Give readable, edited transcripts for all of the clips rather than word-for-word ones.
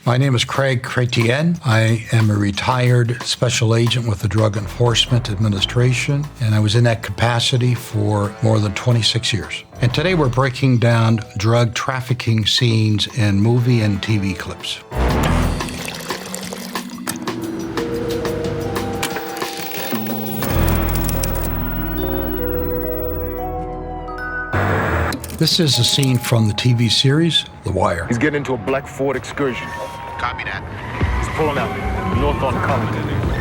My name is Craig Chretien. I am a retired special agent with the Drug Enforcement Administration, and I was in that capacity for more than 26 years. And today we're breaking down drug trafficking scenes in movie and TV clips. This is a scene from the TV series, The Wire. He's getting into a black Ford excursion. Copy that. He's pulling out north on Collington.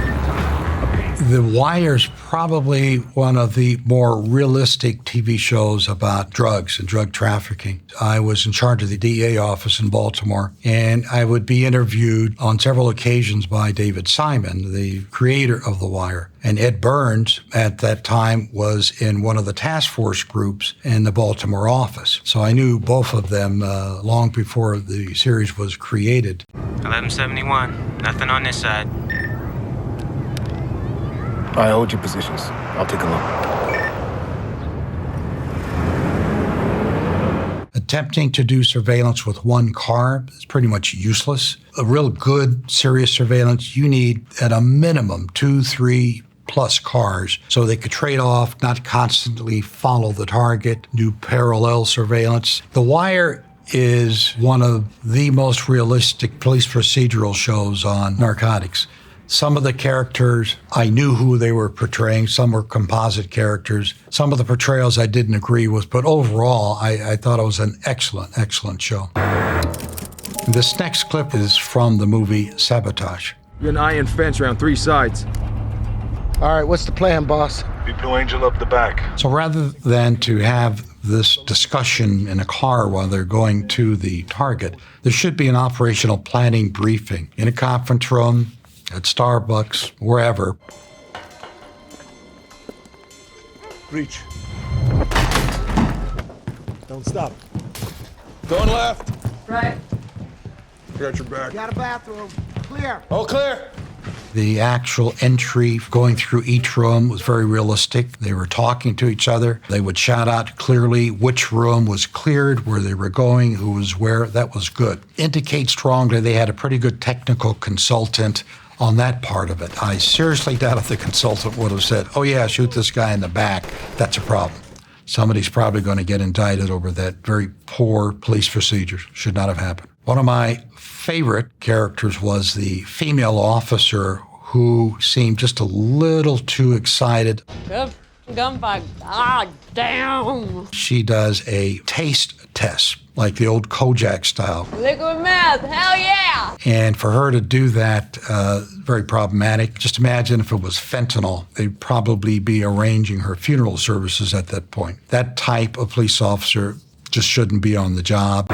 The Wire is probably one of the more realistic TV shows about drugs and drug trafficking. I was in charge of the DEA office in Baltimore, and I would be interviewed on several occasions by David Simon, the creator of The Wire. And Ed Burns, at that time, was in one of the task force groups in the Baltimore office. So I knew both of them long before the series was created. 1171, nothing on this side. All right, hold your positions. I'll take a look. Attempting to do surveillance with one car is pretty much useless. A real good, serious surveillance, you need at a minimum 2, 3 plus cars so they could trade off, not constantly follow the target, do parallel surveillance. The Wire is one of the most realistic police procedural shows on narcotics. Some of the characters, I knew who they were portraying. Some were composite characters. Some of the portrayals I didn't agree with, but overall, I thought it was an excellent, excellent show. This next clip is from the movie Sabotage. You're an iron fence around 3 sides. All right, what's the plan, boss? Blue Angel up the back. So rather than to have this discussion in a car while they're going to the target, there should be an operational planning briefing in a conference room, at Starbucks, wherever. Reach. Don't stop. Going left. Right. Got your back. Got a bathroom. Clear. All clear. The actual entry going through each room was very realistic. They were talking to each other. They would shout out clearly which room was cleared, where they were going, who was where. That was good. Indicate strongly they had a pretty good technical consultant on that part of it. I seriously doubt if the consultant would have said, oh yeah, shoot this guy in the back. That's a problem. Somebody's probably going to get indicted over that very poor police procedure. Should not have happened. One of my favorite characters was the female officer who seemed just a little too excited. Good gunfight. Ah, damn. She does a taste test, like the old Kojak style. Liquid meth, hell yeah. And for her to do that, very problematic. Just imagine if it was fentanyl, they'd probably be arranging her funeral services at that point. That type of police officer just shouldn't be on the job.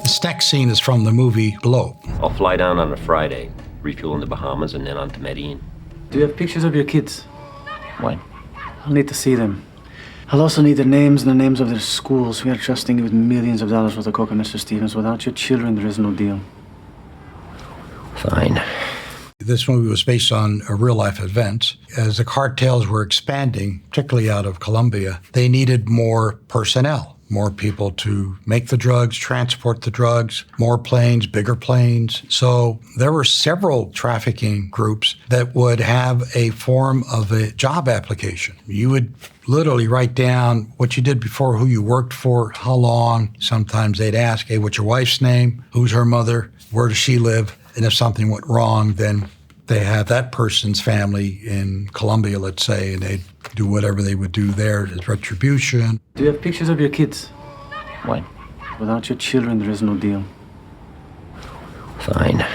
This next scene is from the movie Blow. I'll fly down on a Friday, refuel in the Bahamas, and then on to Medellin. Do you have pictures of your kids? When? I'll need to see them. I'll also need their names and the names of their schools. We are trusting you with millions of dollars worth of coke, Mr. Stevens. Without your children, there is no deal. Fine. This movie was based on real-life events. As the cartels were expanding, particularly out of Colombia, they needed more personnel. More people to make the drugs, transport the drugs, more planes, bigger planes. So there were several trafficking groups that would have a form of a job application. You would literally write down what you did before, who you worked for, how long. Sometimes they'd ask, hey, what's your wife's name? Who's her mother? Where does she live? And if something went wrong, then they have that person's family in Colombia, let's say, and they'd do whatever they would do there as retribution. Do you have pictures of your kids? When? Without your children, there is no deal. Fine.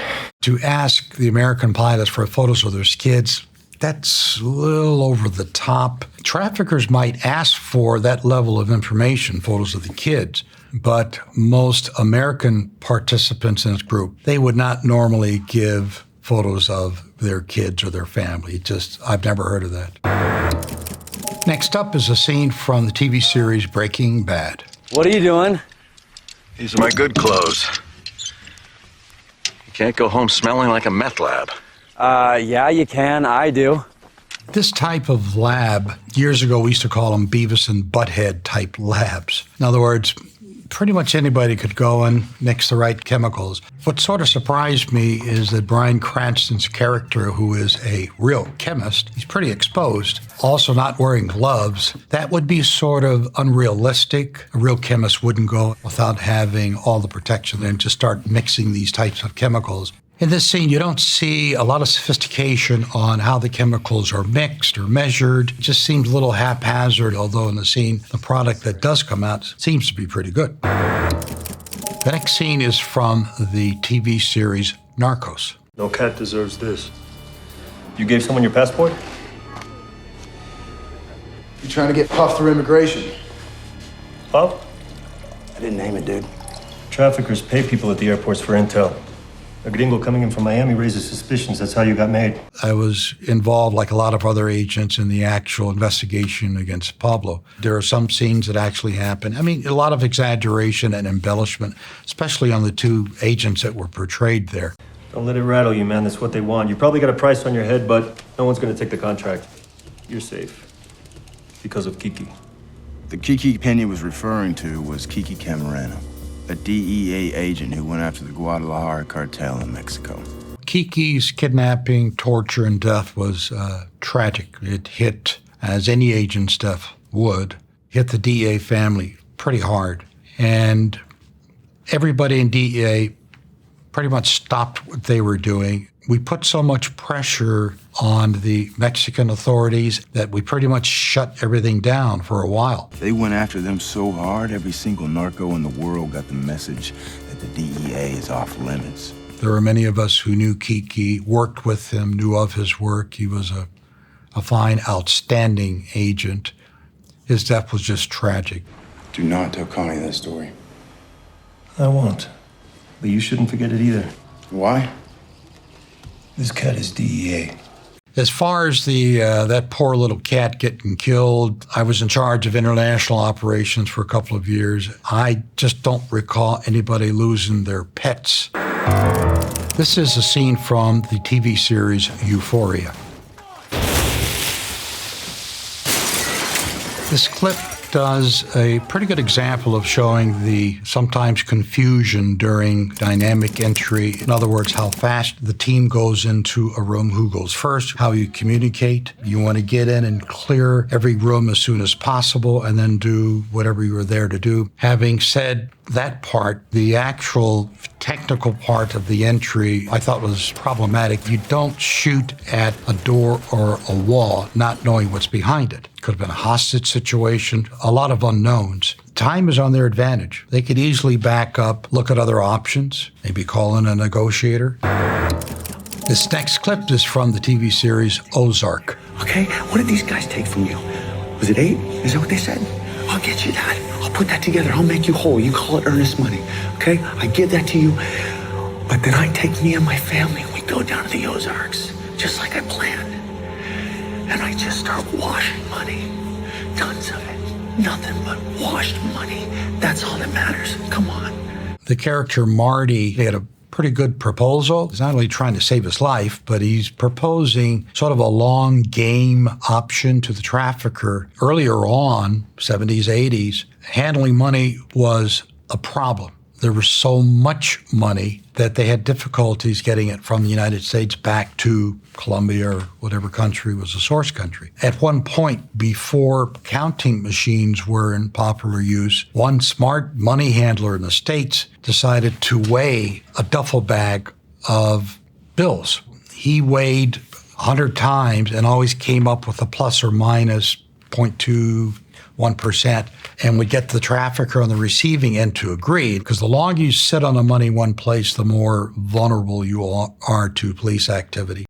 To ask the American pilots for photos of their kids, that's a little over the top. Traffickers might ask for that level of information, photos of the kids, but most American participants in this group, they would not normally give photos of their kids or their family. I've never heard of that. Next up is a scene from the TV series Breaking Bad. What are you doing? These are my good clothes. You can't go home smelling like a meth lab. Yeah, you can. I do. This type of lab, years ago we used to call them Beavis and Butthead type labs. In other words, pretty much anybody could go and mix the right chemicals. What sort of surprised me is that Bryan Cranston's character, who is a real chemist, he's pretty exposed, also not wearing gloves. That would be sort of unrealistic. A real chemist wouldn't go without having all the protection and just start mixing these types of chemicals. In this scene, you don't see a lot of sophistication on how the chemicals are mixed or measured. It just seems a little haphazard, although in the scene, the product that does come out seems to be pretty good. The next scene is from the TV series Narcos. No cat deserves this. You gave someone your passport? You trying to get Puff through immigration? Puff? I didn't name it, dude. Traffickers pay people at the airports for intel. A gringo coming in from Miami raises suspicions. That's how you got made. I was involved, like a lot of other agents, in the actual investigation against Pablo. There are some scenes that actually happen. I mean, a lot of exaggeration and embellishment, especially on the two agents that were portrayed there. Don't let it rattle you, man. That's what they want. You probably got a price on your head, but no one's going to take the contract. You're safe. Because of Kiki. The Kiki Peña was referring to was Kiki Camarena, a DEA agent who went after the Guadalajara cartel in Mexico. Kiki's kidnapping, torture, and death was tragic. It hit, as any agent's death would, hit the DEA family pretty hard. And everybody in DEA pretty much stopped what they were doing. We put so much pressure on the Mexican authorities that we pretty much shut everything down for a while. They went after them so hard, every single narco in the world got the message that the DEA is off limits. There were many of us who knew Kiki, worked with him, knew of his work. He was a fine, outstanding agent. His death was just tragic. Do not tell Connie that story. I won't. But you shouldn't forget it either. Why? This cat is DEA. As far as that poor little cat getting killed, I was in charge of international operations for a couple of years. I just don't recall anybody losing their pets. This is a scene from the TV series Euphoria. This clip does a pretty good example of showing the sometimes confusion during dynamic entry. In other words, how fast the team goes into a room, who goes first, how you communicate. You want to get in and clear every room as soon as possible and then do whatever you were there to do. Having said that part, the actual technical part of the entry I thought was problematic. You don't shoot at a door or a wall not knowing what's behind it. Could have been a hostage situation, a lot of unknowns. Time is on their advantage. They could easily back up, look at other options, maybe call in a negotiator. This next clip is from the TV series Ozark. Okay, what did these guys take from you? Was it 8? Is that what they said? I'll get you that. I'll put that together. I'll make you whole. You call it earnest money, okay? I give that to you. But then I take me and my family and we go down to the Ozarks, just like I planned. And I just start washing money. Tons of it. Nothing but washed money. That's all that matters. Come on. The character Marty had a pretty good proposal. He's not only trying to save his life, but he's proposing sort of a long game option to the trafficker. Earlier on, 70s, 80s, handling money was a problem. There was so much money that they had difficulties getting it from the United States back to Colombia or whatever country was the source country. At one point, before counting machines were in popular use, one smart money handler in the States decided to weigh a duffel bag of bills. He weighed 100 times and always came up with a plus or minus 0.21%, and would get the trafficker on the receiving end to agree, because the longer you sit on the money in one place, the more vulnerable you are to police activity.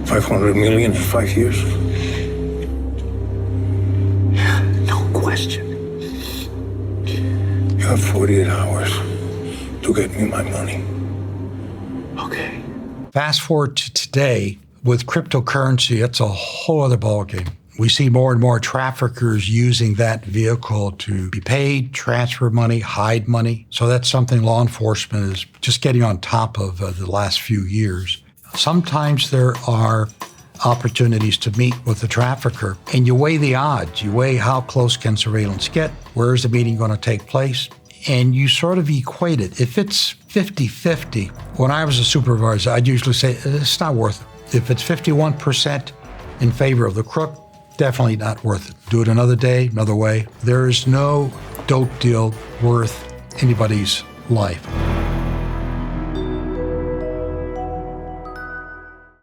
500 million in 5 years. No question. You have 48 hours to get me my money. Okay. Fast forward to today, with cryptocurrency, it's a whole other ballgame. We see more and more traffickers using that vehicle to be paid, transfer money, hide money. So that's something law enforcement is just getting on top of the last few years. Sometimes there are opportunities to meet with the trafficker, and you weigh the odds. You weigh how close can surveillance get, where is the meeting going to take place. and you sort of equate it. If it's 50-50, when I was a supervisor, I'd usually say, it's not worth it. If it's 51% in favor of the crook, definitely not worth it. Do it another day, another way. There is no dope deal worth anybody's life.